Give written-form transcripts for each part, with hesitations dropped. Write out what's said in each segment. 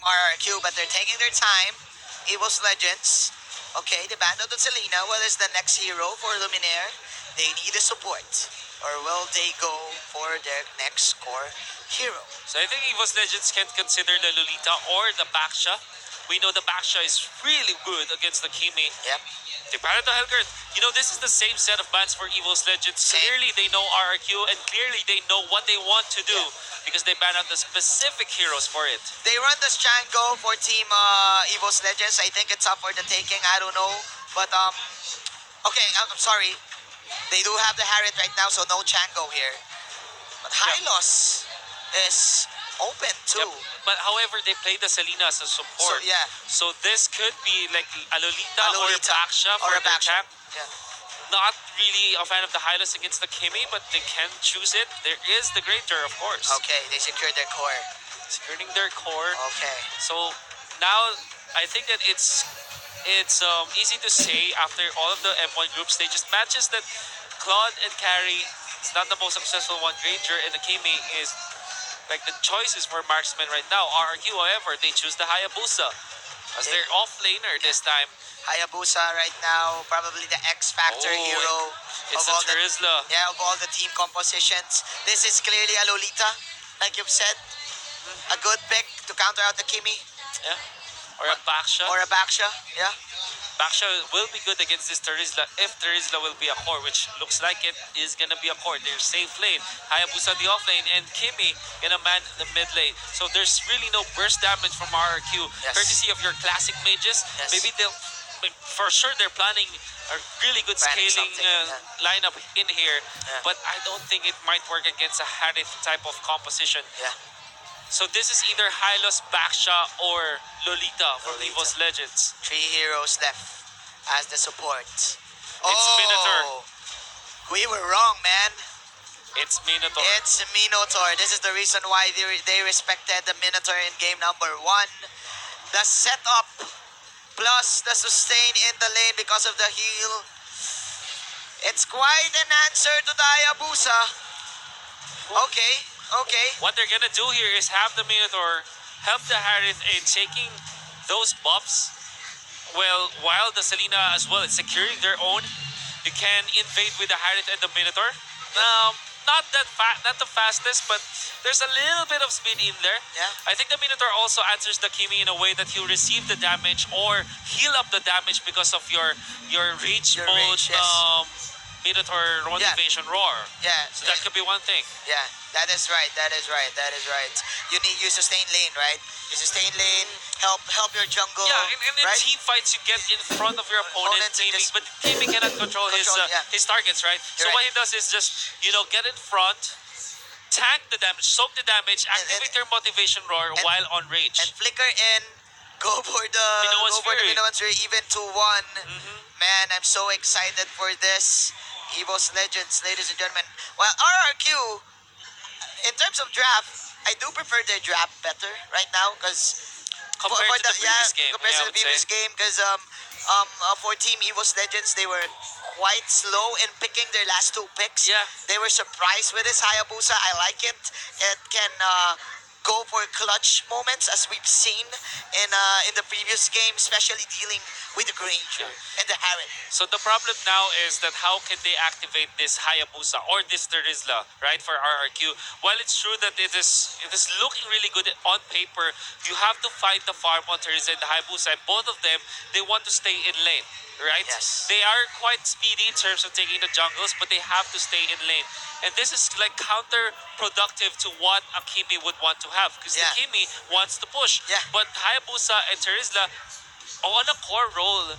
RRQ, but they're taking their time. EVOS Legends. Okay, they banned out the Selena. What is the next hero for Luminaire? They need a support. Or will they go for their next core hero? So I think EVOS Legends can consider the Lolita or the Baksha. We know the Baksha is really good against the Kimi. Yep. They banned the Helgert. You know, this is the same set of bans for EVOS Legends. Same. Clearly, they know RRQ, and clearly they know what they want to do because they ban out the specific heroes for it. They run the Django for Team EVOS Legends. I think it's up for the taking. I don't know. But, okay, I'm sorry. They do have the Harriet right now, so no Django here. But Hylos is open too. Yep. But however, they play the Selena as a support. So, yeah. So this could be like a Lolita or a Baksha or for a their Baksha. tank. Yeah. Not really a fan of the Hylos against the Kimi, but they can choose it. There is the Granger, of course. Okay, they secured their core. Securing their core. Okay. So now I think that it's easy to say after all of the M1 group stages matches that Claude and Carrie is not the most successful one. Granger and the Kimi is like the choices for marksman right now. RRQ, however, they choose the Hayabusa as their off laner this time. Hayabusa right now, probably the X Factor hero. It's a Terizla. Of all the team compositions. This is clearly a Lolita, like you've said. A good pick to counter out the Kimi. Yeah. Or a Baksha. Or a Baksha, yeah. Baksha will be good against this Terizla if Terizla will be a core, which looks like it is gonna be a core. They're safe lane. Hayabusa the off lane, and Kimi gonna man the mid lane. So there's really no burst damage from RRQ. Yes. Courtesy of your classic mages. Yes. Maybe for sure they're planning a really good scaling lineup in here, but I don't think it might work against a Harith type of composition. Yeah. So this is either Hylos, Baksha, or Lolita from EVOS Legends. 3 heroes left as the support. It's Minotaur. We were wrong, man. It's Minotaur. It's Minotaur. This is the reason why they respected the Minotaur in game number 1. The setup plus the sustain in the lane because of the heal. It's quite an answer to the Hayabusa. Okay. What they're gonna do here is have the Minotaur help the Harith in taking those buffs. Well, while the Selena as well is securing their own, you can invade with the Harith and the Minotaur. Not the fastest, but there's a little bit of speed in there. Yeah. I think the Minotaur also answers the Kimi in a way that he'll receive the damage or heal up the damage because of your rage mode. Minotaur motivation roar. Yeah. So that could be one thing. Yeah, that is right. You sustain lane, right? You sustain lane, help your jungle. Yeah, and in right? team fights you get in front of your opponent, but Kimi cannot control his targets, right? So what he does is just, get in front, tank the damage, soak the damage, activate your motivation roar while on rage. And flicker in, go for the Minoan's Fury, even to 1. Man, I'm so excited for this. EVOS Legends, ladies and gentlemen. Well, RRQ, in terms of draft, I do prefer their draft better right now because compared to the previous game, because for Team EVOS Legends, they were quite slow in picking their last 2 picks. Yeah. They were surprised with this Hayabusa. I like it. It can go for clutch moments as we've seen in the previous game, especially dealing with the Granger and the Harriet. So the problem now is that how can they activate this Hayabusa or this Terizla, right, for RRQ? While it's true that it is looking really good on paper, you have to fight the farm on Terizla and the Hayabusa, and both of them, they want to stay in lane. Right? Yes. They are quite speedy in terms of taking the jungles, but they have to stay in lane. And this is like counterproductive to what a Kimi would want to have, because the Kimi wants to push. Yeah. But Hayabusa and Terizla, on a core role,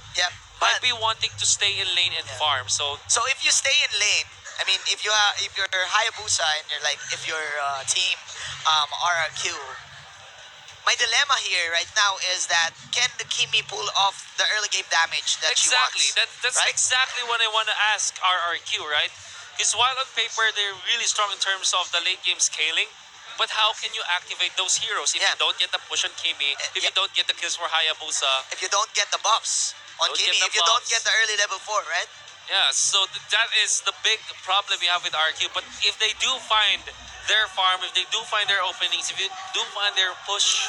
might be wanting to stay in lane and farm. So if you stay in lane, I mean, if you're Hayabusa and if your team RRQ, my dilemma here right now is that can the Kimi pull off the early game damage that she wants? That's exactly what I want to ask RRQ, right? Because while on paper they're really strong in terms of the late game scaling, but how can you activate those heroes if you don't get the push on Kimi, if you don't get the kills for Hayabusa, if you don't get the buffs on Kimi, if you don't get the early level 4, right? Yeah, so that is the big problem you have with RQ. But if they do find their farm, if they do find their openings, if you do find their push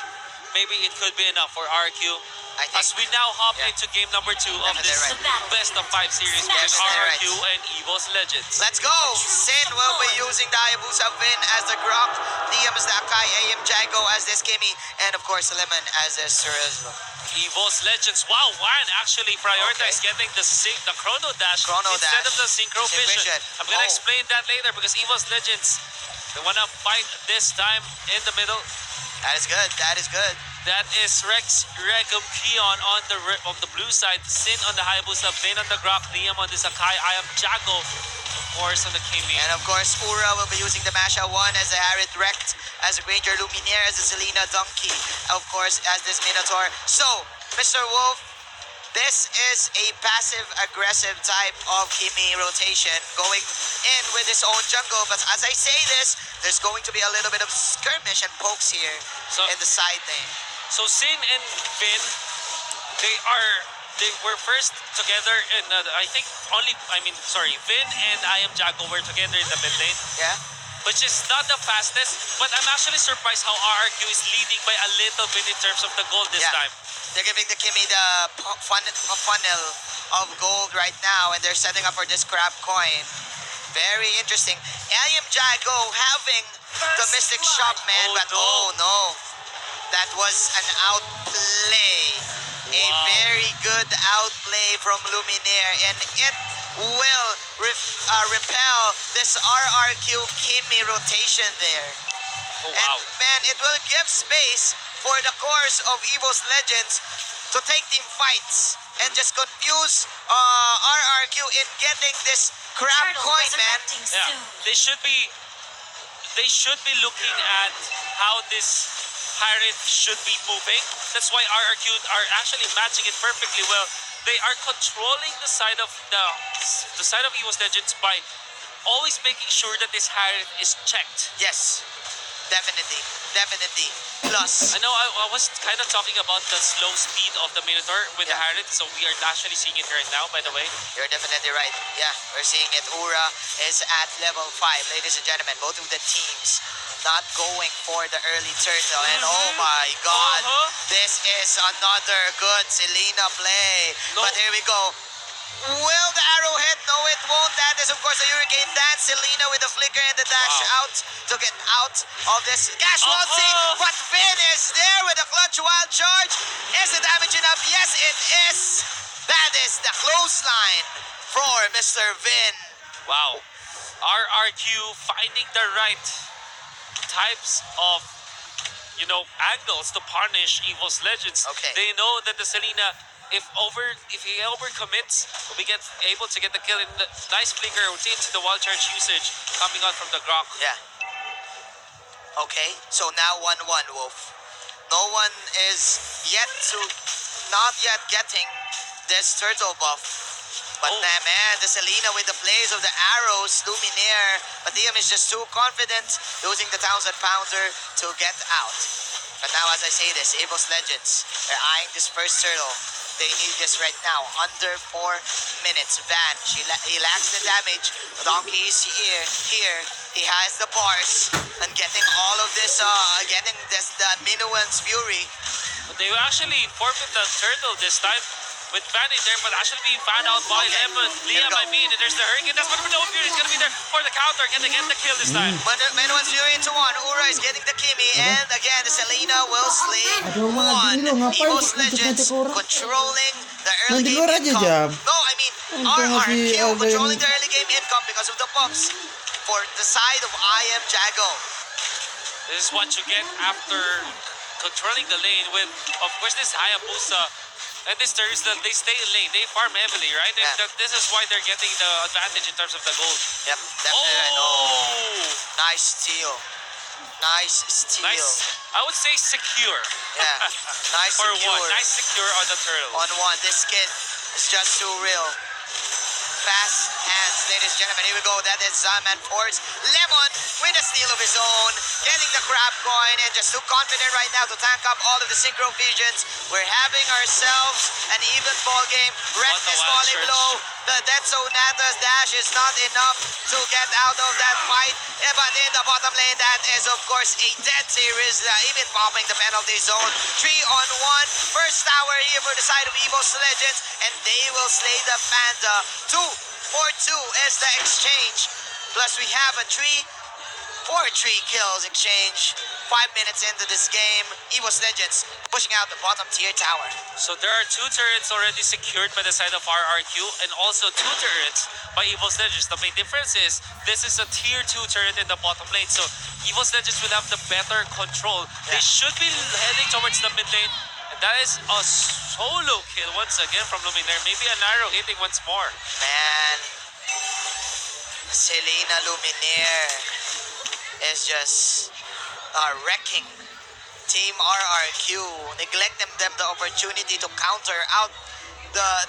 maybe it could be enough for RRQ. I think. As we now hop Yeah. into game number 2 of Definitely this right. best of 5 series between Definitely right. RRQ and EVOS Legends. Let's go! Sin will be using the Hayabusa Vin as the Grok, Liam as the Akai, AM Jago as this Kimmy, and of course Lemon as this Cerebro. EVOS Legends. Wow, Juan actually prioritized getting the Chrono Dash Chrono instead Dash. of the Synchro Vision. Vision. I'm gonna Oh. explain that later because EVOS Legends, they wanna fight this time in the middle. That is good. That is good. That is Rex Regum Keon on the blue side, Sin on the Hayabusa, Vin on the Grok, Liam on the Sakai, I am Jago, of course, on the Kimi. And of course, Ura will be using the Masha 1 as the Harriet Rect, as the Granger Luminaire, as the Selena Donkey, of course, as this Minotaur. So, Mr. Wolf, this is a passive-aggressive type of Kimi rotation going in with his own jungle. But as I say this, there's going to be a little bit of skirmish and pokes here in the side lane. So Sin and Vin, they were first together in Vin and I am Jago were together in the mid lane, Yeah? which is not the fastest, but I'm actually surprised how RRQ is leading by a little bit in terms of the gold this time. They're giving the Kimmy the funnel of gold right now, and they're setting up for this crab coin. Very interesting. Aliam Jago having the Mystic Shop, man, but oh no. That was an outplay. A very good outplay from Luminaire, and it will repel this RRQ Kimmy rotation there. Oh, wow. And man, it will give space for the course of EVOS Legends to take team fights and just confuse RRQ in getting this crab coin, man. Yeah, they should be looking at how this pirate should be moving. That's why RRQ are actually matching it perfectly well. They are controlling the side of EVOS Legends by always making sure that this pirate is checked. Yes. Definitely. Plus, I know I was kind of talking about the slow speed of the Minotaur with the Harriet, so we are actually seeing it right now, by the way. You're definitely right. Yeah, we're seeing it. Ura is at level 5. Ladies and gentlemen, both of the teams not going for the early turtle. And oh my god, this is another good Selena play. But here we go. Will the arrowhead? No, it won't. That is, of course, the Hurricane Dance. Selena with the flicker and the dash out to get out of this casualty. But Vin is there with a clutch wild charge. Is the damage enough? Yes, it is. That is the clothesline for Mr. Vin. Wow. RRQ finding the right types of, angles to punish EVOS Legends. Okay. They know that the Selena, if he overcommits, will be able to get the kill. In the nice flicker rotates the wild charge usage coming out from the Grok. Yeah. Okay, so now 1-1, Wolf. No one is not yet getting this turtle buff. But man, the Selena with the plays of the arrows, Luminaire. But Liam is just too confident using the 1,000 pounder to get out. But now as I say this, EVOS Legends, they're eyeing this first turtle. They need this right now. Under 4 minutes. Van, he lacks the damage. Donkey is here. He has the bars. And getting all of this, the Minuan's Fury. But they will actually forfeit the turtle this time. With Van in there, but actually being found out by Liam, and there's the Hurricane. That's what no Fury is going to be there for the counter. Can they get the kill this time? Minuan's Fury into 1. Ura is getting the Kimmy. And again, the Selena will slay 1. EVOS Legends controlling the early game income. No, I mean, RRQ controlling the early game income because of the buffs for the side of I Am Jago. This is what you get after controlling the lane with, of course, this Hayabusa. And this turns that they stay in lane. They farm heavily, right? Yeah. And this is why they're getting the advantage in terms of the gold. Yep, definitely right. Oh, nice steal. Nice. I would say secure. Yeah, nice For secure. one, nice secure on the turtle. On 1, this kid is just too real. Fast hands, ladies and gentlemen. Here we go. That is Zaman Force. Lemon with a steal of his own. Getting the crab coin and just too confident right now to tank up all of the synchro visions. We're having ourselves an even ball game. Red What a is wild falling search. low. The Dead Sonata's dash is not enough to get out of that fight. But in the bottom lane, that is of course a dead series. Even popping the penalty zone. 3-on-1. First tower here for the side of EVOS Legends. And they will slay the Panda. 2-4-2 is the exchange. Plus we have a 3 kills exchange. 5 minutes into this game, EVOS Legends pushing out the bottom tier tower. So there are 2 turrets already secured by the side of RRQ and also 2 turrets by EVOS Legends. The main difference is this is a tier 2 turret in the bottom lane. So EVOS Legends will have the better control. They should be heading towards the mid lane. And that is a solo kill once again from Luminaire. Maybe an arrow hitting once more. Man, Selena Luminaire is just wrecking Team RRQ, neglecting them the opportunity to counter out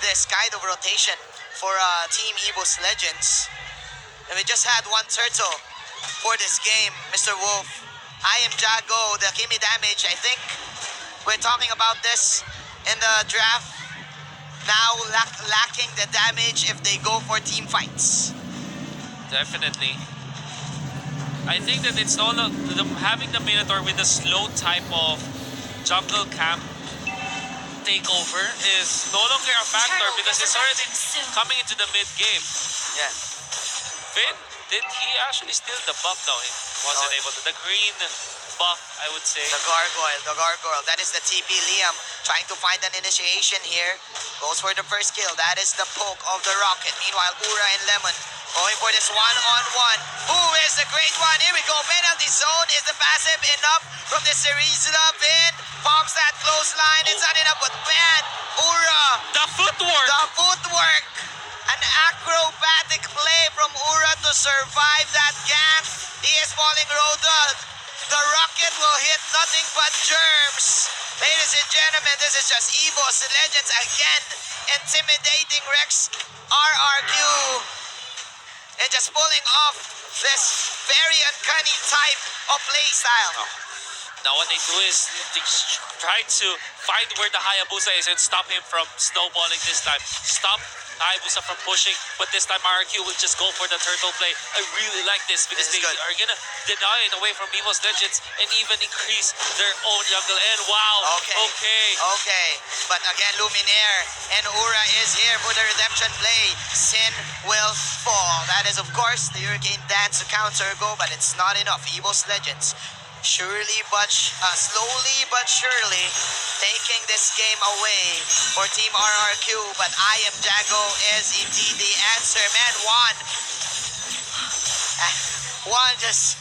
this kind of rotation for Team EVOS Legends. And we just had one turtle for this game, Mr. Wolf. I am Jago, the Kimi damage, I think we're talking about this in the draft. Now lacking the damage if they go for team fights. Definitely. I think that it's all having the Minotaur with a slow type of jungle camp takeover is no longer a factor because it's already coming into the mid game. Yeah. Finn, did he actually steal the buff? No, he wasn't able to. The green buff, I would say. The gargoyle. That is the TP. Liam trying to find an initiation here. Goes for the first kill. That is the poke of the rocket. Meanwhile, Ura and Lemon going for this one-on-one. Who is the great one? Here we go. Penalty zone. Is the passive enough from the series? Vin pops that close line. It's not enough, but man, Ura. The footwork! The footwork. An acrobatic play from Ura to survive that gank. He is falling roaded. The rocket will hit nothing but germs. Ladies and gentlemen, this is just EVOS Legends again. Intimidating Rex RRQ. And just pulling off this very uncanny type of play style. Now what they do is they try to find where the Hayabusa is and stop him from snowballing this time. Stop Hayabusa from pushing, but this time RRQ will just go for the turtle play. I really like this because they are gonna deny it away from EVOS Legends and even increase their own jungle. And wow, Okay, but again, Luminaire and Ura is here for the redemption play. Sin will fall. That is, of course, the Hurricane Dance to counter go, but it's not enough. EVOS Legends slowly but surely taking this game away for Team RRQ. But I am Jago is indeed the answer. Man, Juan just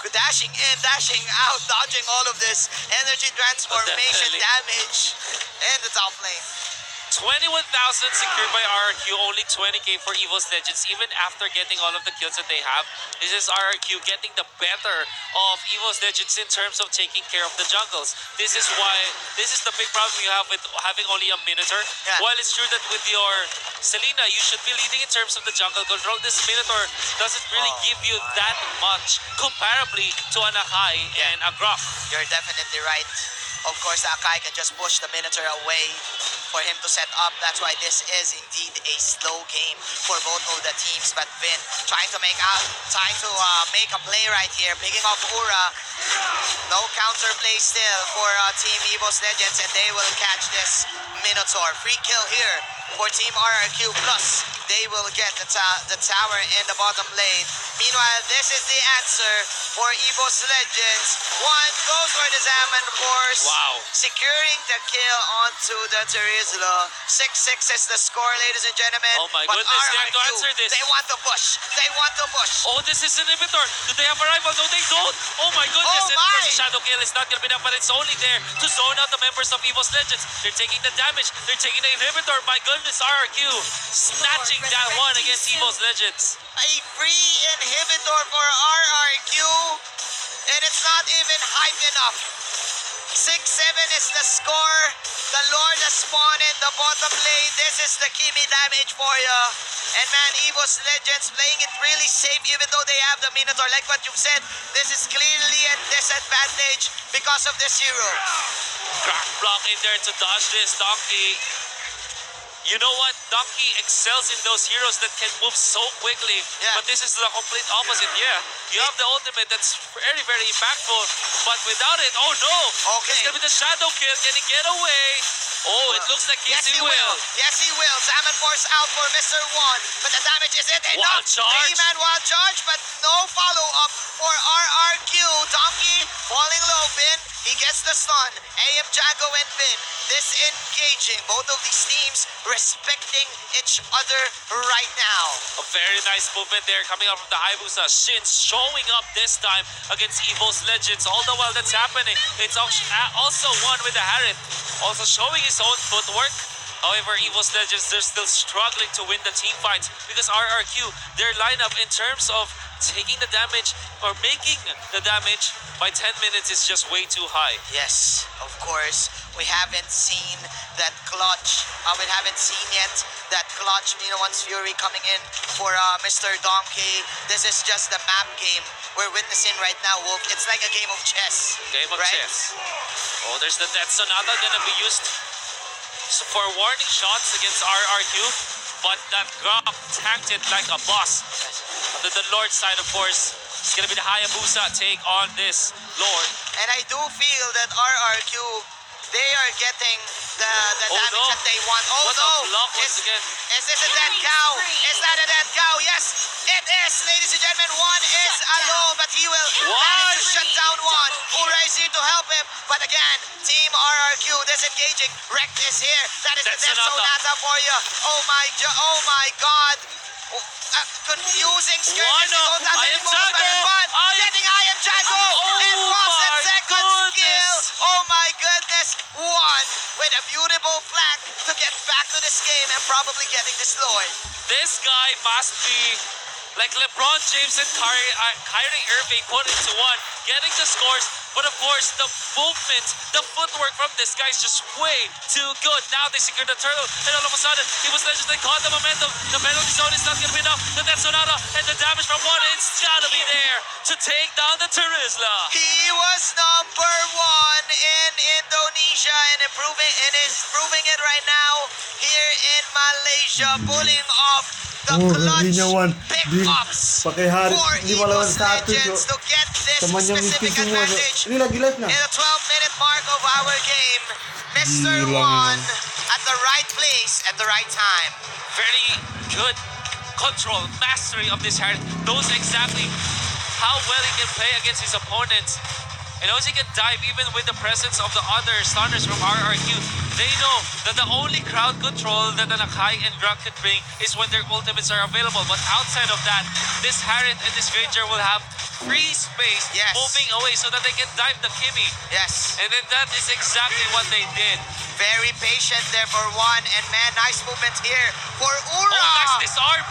dashing in, dashing out, dodging all of this energy transformation damage in the top lane. 21,000 secured by RRQ, only 20k for EVOS Legends, even after getting all of the kills that they have. This is RRQ getting the better of EVOS Legends in terms of taking care of the jungles. This is the big problem you have with having only a Minotaur. Yeah. While it's true that with your Selena, you should be leading in terms of the jungle control, this Minotaur doesn't really give you that much comparably to an Akai and a Grok. You're definitely right. Of course, the Akai can just push the Minotaur away for him to set up. That's why this is indeed a slow game for both of the teams. But Vin trying to make a play right here, picking off Ura. No counter play still for Team EVOS Legends, and they will catch this Minotaur. Free kill here for Team RRQ. Plus, they will get the tower in the bottom lane. Meanwhile, this is the answer for EVOS Legends. One goes for the Zaman Force. Wow. Securing the kill onto the Terizla. 6-6 is the score, ladies and gentlemen. Oh my But goodness, they have to RRQ, answer this. They want to push. Oh, this is an inhibitor. Do they have a rival? No, they don't. Oh my goodness. Oh And my. of course, the Shadow Kill is not going to be enough, but it's only there to zone out the members of EVOS Legends. They're taking the damage. They're taking the inhibitor. My goodness, RRQ snatching that one against EVOS Legends. A free inhibitor for RRQ. And it's not even hype enough. 6-7 is the score. The Lord spawn in the bottom lane. This is the Kimi damage for ya. And man, EVOS Legends playing it really safe even though they have the Minotaur. Like what you've said, this is clearly a disadvantage because of this hero. Crack block in there to dodge this. Donkey. You know what? Donkey excels in those heroes that can move so quickly. Yeah. But this is the complete opposite. Yeah, you have the ultimate that's very, very impactful. But without it, oh no! Okay. It's gonna be the shadow kill. Can he get away? Oh, it looks like Yes, he will. Yes, he will. Salmon Force out for Mr. One. But the damage is it enough? Wild charge. 3-man wild charge, but no follow-up for RRQ. Donkey falling low. Vin, he gets the stun. AM Jago and Vin disengaging. Both of these teams respecting each other right now. A very nice movement there coming out from the Hayabusa. Shin showing up this time against EVOS Legends. All the while that's happening, it's also one with the Harith. Also showing his own footwork. However, EVOS Legends, they're still struggling to win the team fights because RRQ, their lineup in terms of taking the damage or making the damage by 10 minutes is just way too high. Yes, of course. We haven't seen that clutch. We haven't seen yet that clutch Minowan's Fury coming in for Mr. Donkey. This is just the map game we're witnessing right now, Wolf. It's like a game of chess. Game of right? chess. Oh, there's the Death Sonata gonna be used for warning shots against RRQ, but that Grok tanked it like a boss. On the Lord side, of course, it's gonna be the Hayabusa take on this Lord. And I do feel that RRQ, they are getting the damage no. that they want. Oh What no! a block once again. Is this a dead cow? Is that a dead cow? Yes, it is, ladies and gentlemen. One is alone, but he will manage to shut down one. Ura is here to help him. But again, Team RRQ disengaging. Rekt is here. That is That's the Death Sonata. Sonata for you. Oh my God. Confusing skirmish. Wano, Don't have I any am moves, but Jago. fun. I am- Getting I am Jago. And Oh drops that my second skill. goodness. Oh my goodness. One with a beautiful flag to get back to this game and probably getting this Lord. This guy must be like LeBron James and Kyrie Irving put into one, getting the scores. But of course, the movement, the footwork from this guy is just way too good. Now they secure the turtle, and all of a sudden, EVOS Legends, they caught the momentum. The penalty zone is not going to be enough. The Death Sonata and the damage from one, it's got to be there to take down the Terizla. He was number one in Indonesia and is proving it right now here in Malaysia, pulling off the clutch pickups for EVOS Legends to get this specific advantage Ini lagi live na. in the 12-minute mark of our game. Mr. Gila One naman. at the right place at the right time. Very good control, mastery of this Harith. Knows exactly how well he can play against his opponents. And knows he can dive even with the presence of the other stunners from RRQ. They know that the only crowd control that an Akai and Grok can bring is when their ultimates are available. But outside of that, this Harith and this Ranger will have free space Yes. moving away so that they can dive the Kimi. Yes. And then that is exactly what they did. Very patient there for One. And man, nice movement here for Ura. Oh, nice disarm.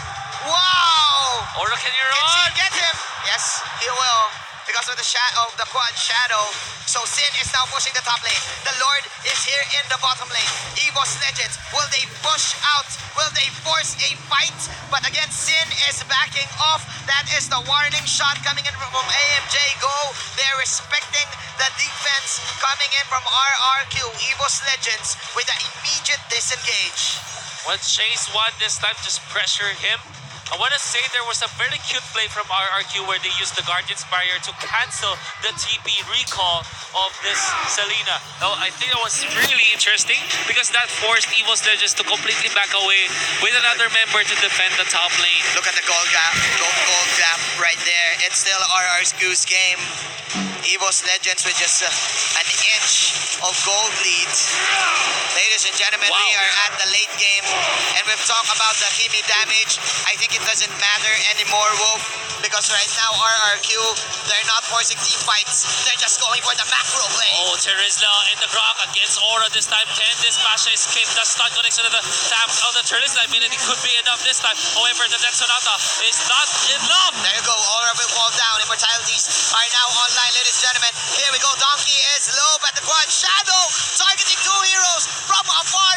Wow. Ora, can you Can run? Sin get him? Yes, he will. Because of the quad shadow. So Sin is now pushing the top lane. The Lord is here in the bottom lane. EVOS Legends, will they push out? Will they force a fight? But again, Sin is backing off. That is the warning shot coming in from AMJ Go. They're respecting the defense coming in from RRQ. EVOS Legends with the immediate disengage. When Chase won this time, just pressure him. I want to say there was a very cute play from RRQ where they used the Guardian's Barrier to cancel the TP recall of this Selena. Now, I think that was really interesting because that forced EVOS Legends to completely back away with another member to defend the top lane. Look at the gold gap right there. It's still RRQ's game. EVOS Legends with just an inch of gold lead. Ladies and gentlemen, Wow. we are at the late game, and we've talked about the Kimi damage. I think it doesn't matter anymore, Wolf, because right now RRQ, they're not forcing team fights. They're just going for the macro play. Oh, Terizla in the Grok against Aura this time. Can this Pasha escape the stun connection of the tap of the Terizla? I mean, it could be enough this time. However, the Death Sonata is not enough. There you go, Aura will fall down. Immortalities are now online, ladies and gentlemen. Here we go, Donkey is low, but the quad shadow targeting two heroes from a far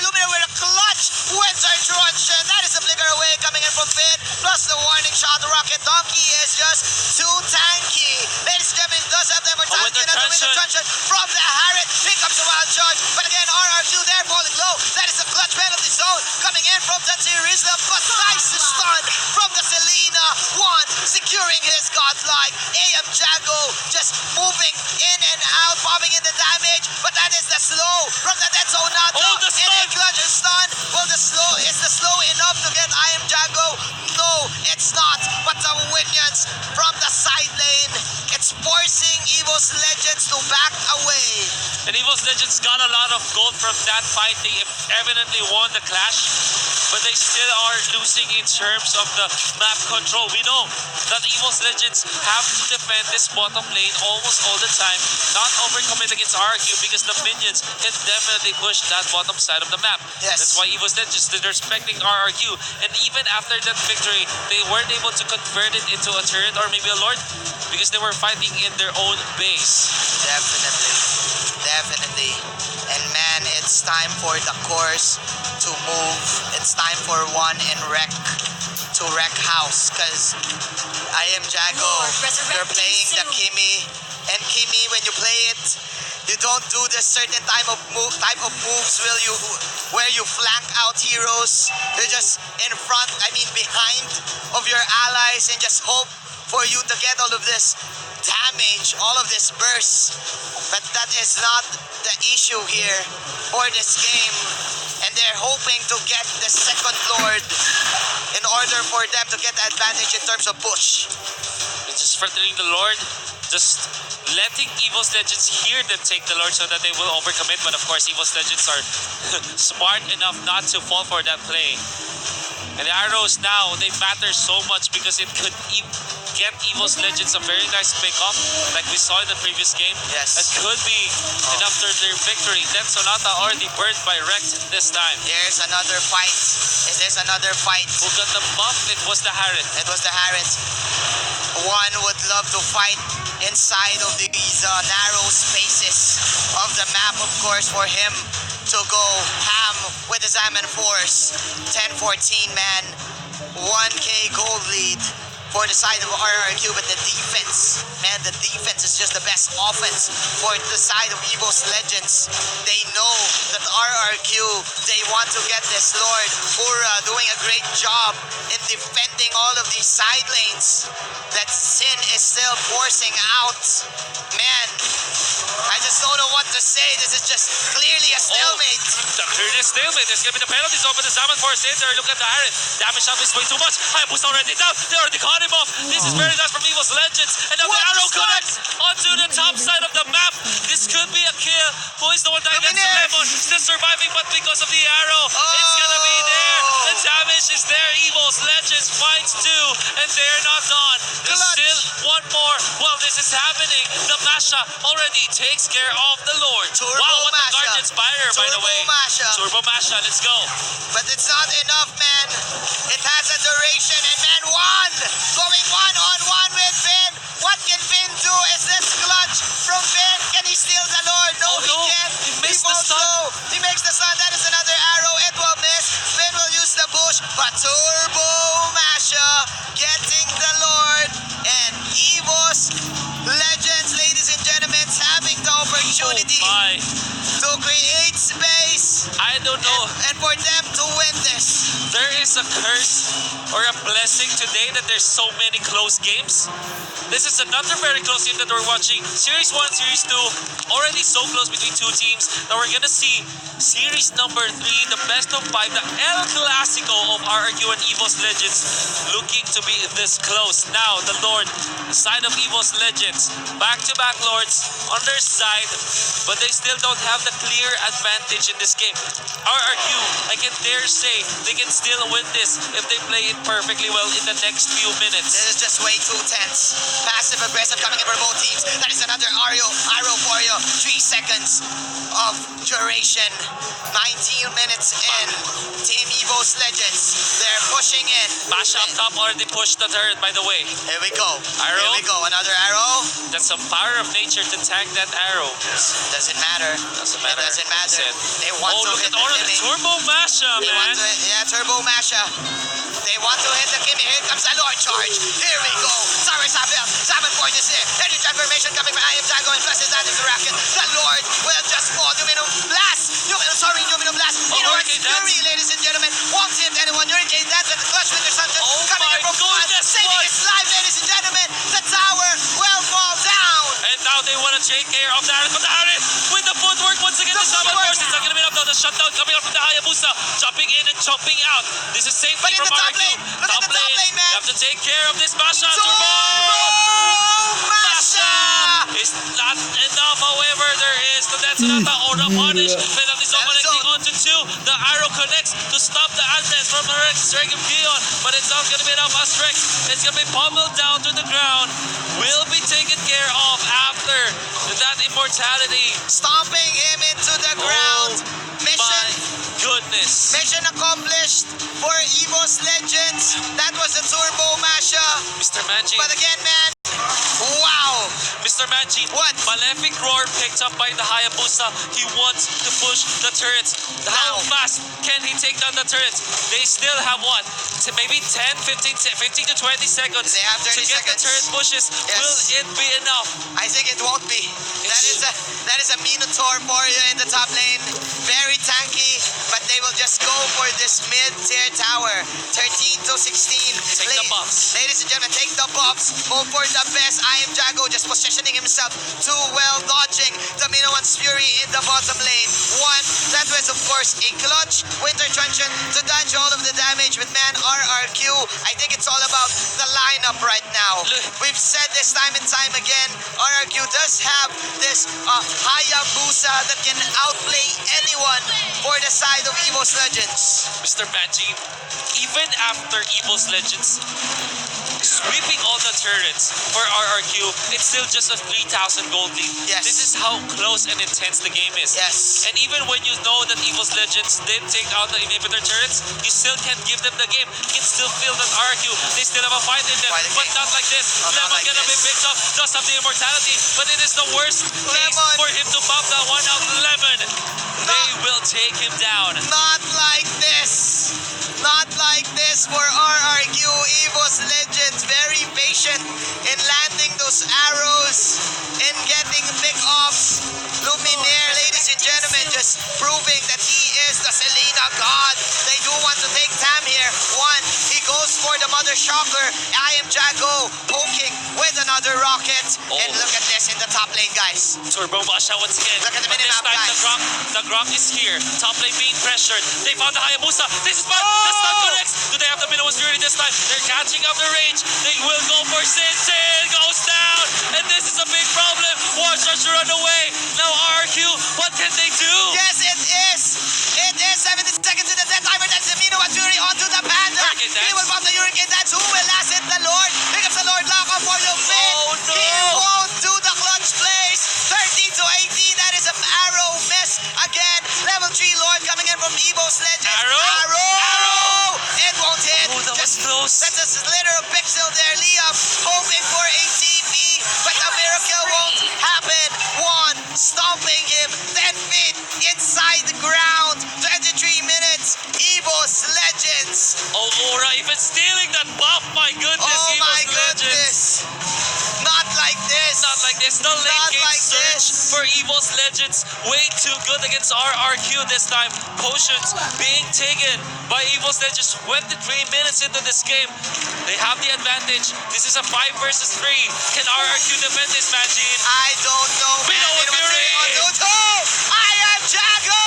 truncheon. truncheon from the Harriet. Here comes the wild charge. But again, RRQ there falling low. That is a clutch penalty zone coming in from Tantirisla. But nice stun from the Selena. One securing his godlike. AM Jago just moving in and out, popping in the damage. But that is the slow from the Dead Zonata. Oh, the stun! And a clutch stun. Well, is the slow enough to get AM Jago? No, it's not. But the Winions from the side lane, it's forcing EVOS Legends to back away. And EVOS Legends got a lot of gold from that fight. They evidently won the clash, but they still are losing in terms of the map control. We know that EVOS Legends have to defend this bottom lane almost all the time, not overcommit against RRQ, because the minions can definitely push that bottom side of the map. Yes. That's why EVOS Legends, they're respecting RRQ. And even after that victory, they weren't able to convert it into a turret or maybe a lord, because they were fighting in their own base. Definitely. And man, it's time for the course to move. It's time for one and wreck to wreck house, because I am Jago. They're playing the Kimi, and Kimi, when you play it, you don't do this certain type of moves where you flank out heroes. You're just in front, behind of your allies, and just hope for you to get all of this damage, all of this burst. But that is not the issue here for this game. And they're hoping to get the second Lord in order for them to get the advantage in terms of push. It's just threatening the Lord, just letting EVOS Legends hear them take the Lord so that they will overcommit. But of course, EVOS Legends are smart enough not to fall for that play. And the arrows now, they matter so much because it could get EVOS Legends a very nice pick-up, like we saw in the previous game. Yes. That could be enough for their victory. Then Sonata already burned by Rekt this time. There's another fight. There's another fight. Who got the buff? It was the Harriet. It was the Harriet. One would love to fight inside of these narrow spaces of the map, of course, for him to go ham with his Zaman Force. 10-14, man. 1K gold lead for the side of RRQ, but the defense, man, the defense is just the best offense for the side of EVOS Legends. They know that RRQ, they want to get this Lord. Ura doing a great job in defending all of these side lanes that Sin is still forcing out. Man, I just don't know what to say. This is just clearly a stalemate. Clearly a stalemate. There's gonna be the penalties over the Zaman Force in there. Look at the Harriet. Damage up is way too much. Hayabusa already down. They already caught him off. This is very nice from EVOS Legends. And now the arrow connects onto the top side of the map. This could be a kill. Who is the one that gets the lemon? Still surviving, but because of the arrow, it's gonna be there. The damage is there. EVOS Legends finds two, and they're not done. There's still one more. Well, this is happening. The Masha already takes care of the Lord. Wow, what a Guardian Spire, by the way. Turbo Masha, let's go. But it's not enough, man. It has a duration, and man, one going one-on-one with Finn. What can Finn do? Is this clutch from Finn? Can he steal the Lord? No, Oh, no. he can't. He missed the falls stun. low. He makes the stun. That is another arrow. It will miss. Finn will use the push, but Turbo Masha getting the Lord. And EVOS Legends, ladies and gentlemen, having the opportunity Oh my. to create space I don't know. and for them to win this. There is a curse or a blessing today that there's so many close games. This is another very close game that we're watching. Series 1, Series 2, already so close between two teams. Now we're gonna see Series number 3, the best of 5, the El Clasico of RRQ and EVOS Legends, looking to be this close. Now the Lord, the side of EVOS Legends, back-to-back Lords on their side, but they still don't have the clear advantage in this game. RRQ, I can dare say, they can still win this if they play it perfectly well in the next few minutes. This is just way too tense. Passive aggressive coming in for both teams. That is another arrow for you. 3 seconds of duration. 19 minutes in. Team EVOS Legends. They're pushing in. Masha up top already pushed the turret, by the way. Here we go. Arrow. Here we go. Another arrow. That's some power of nature to tank that arrow. Doesn't matter. Doesn't matter. It doesn't matter. He said. They want Oh, to look hit at all the of the limit. Turbo Masha, They man. man. Turbo Masha. They want to hit the Kimmy. Here comes the Lord Charge. Here we go. Sorry, Sabel. 746. Energy transformation coming from I Am Jago and plus his that is the racket. The Lord will just fall. Lumino Blast. Lumino Blast. Hurricane Fury, Dance. ladies and gentlemen. Won't hit anyone. Hurricane Dance at the clutch with their something. Oh Coming my in from front. goodness, Saving what? his life, ladies and gentlemen. The tower will fall down. And now they want to take care of the Harris, but the Harris with the footwork once again. The Shaman footwork. Force is not going to be enough now. The shutdown coming up from the Hayabusa, jumping in and jumping out. This is safety But in from the top RRQ. lane, look at the top lane, man. You have to take care of this Masha. Turbo Masha. It's not enough, however, there is the Netsunata or the punish. Penalty zone connecting onto two. The arrow connects to stop the advance from the Rex Dragon Peon, but it's not going to be enough as Rex. It's going to be pummeled down to the ground. Will be taken care of after that immortality. Stomping him into the ground. My Mission goodness. Mission accomplished for EVOS Legends. That was the Turbo Masha. Mr. Manji. But again, man, wow. Mr. Manji. What? Malefic Roar picked up by the Hayabusa. He wants to push the turrets. How Now. fast can he take down the turrets? They still have what? Maybe 10, 15 to 20 seconds They have 30 to get the seconds. turret pushes. Yes. Will it be enough? I think it won't be. That is a Minotaur for you in the top lane. Very tanky, but they will just go for this mid-tier tower. 13 to 16. Take the buffs. Ladies and gentlemen, take the buffs. Go for the best. I Am Jago just positioning himself too well, dodging the Minoan's Fury in the bottom lane. One, that was of course a clutch Winter Truncheon to dodge all of the damage with man RRQ. I think it's all about the lineup right now. We've said this time and time again, RRQ does have this Hayabusa that can outplay anyone for the side of EVOS Legends. Mr. Manji, even after EVOS Legends sweeping all the turrets for RRQ, it's still just a 3,000 gold lead. Yes. This is how close and intense the game is. Yes. And even when you know that EVOS Legends did take out the inhibitor turrets, you still can't give them the game. You can still feel that RRQ, they still have a fight in them, Fight but again. not like this. Not Lemon like gonna be this. picked up, does have the immortality, but it is the worst case Lemon. for him to pop that one out. Lemon, they will take him down. Not like this. Not like this for RRQ. EVOS Legends very patient in landing those arrows and getting pick-offs. Luminaire, ladies and gentlemen, just proving that he is the Selena God. They do want to take Tam here. One, he goes for the Mother Shocker. I Am Jago poking with another rocket. And look at this in the top lane, guys. Turbo Masha once again. Look at the But this minimap, time, guys. the Gromp is here. Top lane being pressured. They found the Hayabusa. This is bad. The stun connects. Do they have the Minoan's Fury this time? They're catching up the range. They will go for Sin. Sin goes down. And this is a big problem. Watch us run away. Now RRQ, what can they do? Yes, it is. It is 70 seconds in the death timer. That's the Minoan Fury onto the Panda. Hurricane Dance. He will pop the Hurricane Dance. Who will last hit the Lord? Here comes the Lord lock up for the win. Oh, no. He won't do the clutch plays. 13 to 18. That is an arrow miss again. Level 3 Lord coming in from EVOS Legends. Arrow. It won't hit. Oh, that was Just close. that's a slither of pixel there. Liam hoping for a TP, but the miracle won't happen. One, stomping him 10 feet inside the ground. 23 minutes. EVOS Legends. Oh, Laura, even stealing that buff. My goodness, Oh EVOS my Legends. goodness. Not like this. Not like this. The late Not game like surge this. for EVOS Legends. Way too good against RRQ this time. Potions being taken by EVOS Legends 23 minutes into this game. They have the advantage. This is a 5 versus 3. Can RRQ defend this, Majin? I don't know. We know what Fury. I Am Jago.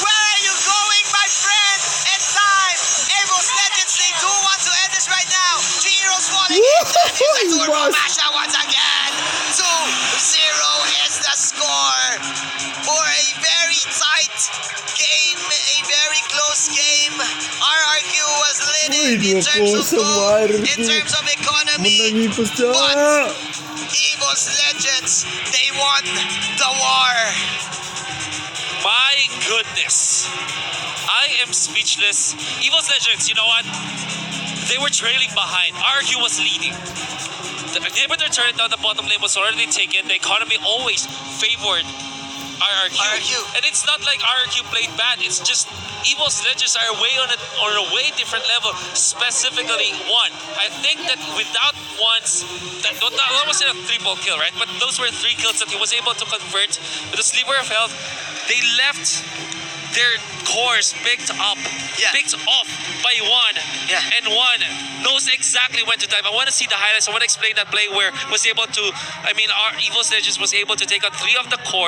Where are you going, my friend? It's time. EVOS Legends, they do want to end this right now. 3 heroes falling. That is a Turbo Masha once again. 2-0 is the score for a very tight game, a very close game. RRQ was leading in terms of gold, in terms of economy, but EVOS Legends, they won the war. My goodness. I am speechless. EVOS Legends, you know what? They were trailing behind. RRQ was leading. The inhibitor turret on the bottom lane was already taken. The economy always favored RRQ. RRQ. And it's not like RRQ played bad. It's just EVOS Legends are way on a way different level. Specifically, one. I think that without one's that wasn't a triple kill, right? But those were 3 kills that he was able to convert with a sliver of health. They left their cores picked off by one. Yeah. And one knows exactly when to dive. I want to see the highlights. I want to explain that play where was able to, our EVOS Legends was able to take out 3 of the cores.